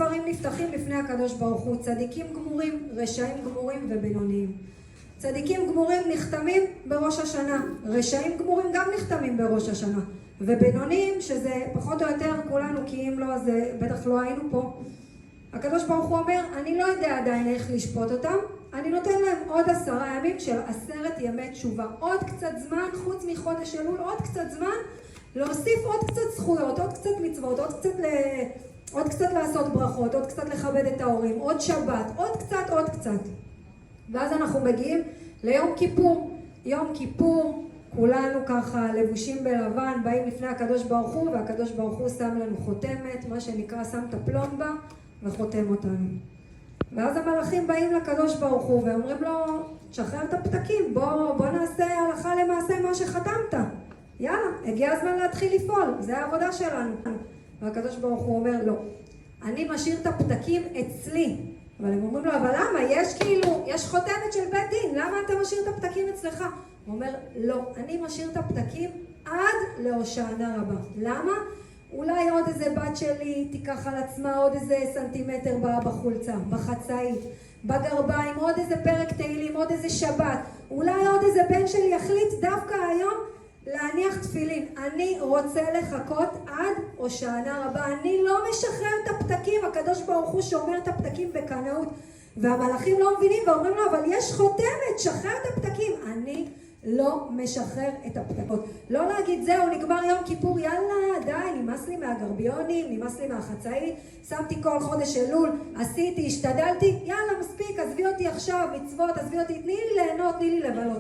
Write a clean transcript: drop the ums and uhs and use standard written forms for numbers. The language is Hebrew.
הספרים נפתחים לפני הקדוש ברוך הוא, צדיקים גמורים, רשעים גמורים ובינוניים. צדיקים גמורים נחתמים בראש השנה, רשעים גמורים גם נחתמים בראש השנה, ובינוניים, שזה פחות או יותר כולנו, כי אם לא אז בטח לא היינו פה. הקדוש ברוך הוא אומר, אני לא יודע עדיין איך לשפוט אותם, אני נותן להם עוד 10 ימים של 10 ימי תשובה, עוד קצת זמן, חוץ מחודש אלול, עוד קצת זמן, להוסיף עוד קצת זכויות, עוד קצת מצוות, עוד קצת לעשות ברכות, עוד קצת לכבד את ההורים, עוד שבת, עוד קצת. ואז אנחנו מגיעים ליום כיפור. יום כיפור, כולנו ככה לבושים בלבן, באים לפני הקדוש ברוך הוא, והקדוש ברוך הוא שם לנו חותמת, מה שנקרא שם את הפלומבה וחותם אותנו. ואז המלאכים באים לקדוש ברוך הוא ואומרים לו, תשחרר את הפתקים, בוא נעשה הלכה למעשה מה שחתמת. יאללה, הגיע הזמן להתחיל לפעול, זה העבודה שלנו. והקדוש ברוך הוא אומר, לא, אני משאיר את הפתקים אצלי. אבל הם אומרים לו, אבל למה? יש חותמת של בית דין, למה אתה משאיר את הפתקים אצלך? הוא אומר, לא, אני משאיר את הפתקים עד להושענא רבה. למה? אולי עוד איזה בת שלי תיקח על עצמה עוד איזה סנטימטר בחולצה, בחצאית, בגרביים, עוד איזה פרק תהילים, עוד איזה שבת. אולי עוד איזה בן שלי יחליט דווקא היום להניח תפילין. אני רוצה לחכות עד הושענא רבה. אני לא משחרר את הפתקים. הקדוש ברוך הוא שומר את הפתקים בקנאות. והמלאכים לא מבינים ואומרים לו, אבל יש חותמת, שחרר את הפתקים. אני לא משחרר את הפתקות. לא להגיד זהו, נגמר יום כיפור, יאללה, די, נמאס לי מהגרביונים, נמאס לי מהחצאית, שמתי כל חודש אלול, עשיתי, השתדלתי, יאללה, מספיק, עזבי אותי עכשיו, מצוות, עזבי אותי, תני לי ליהנות, תני לי לבלות.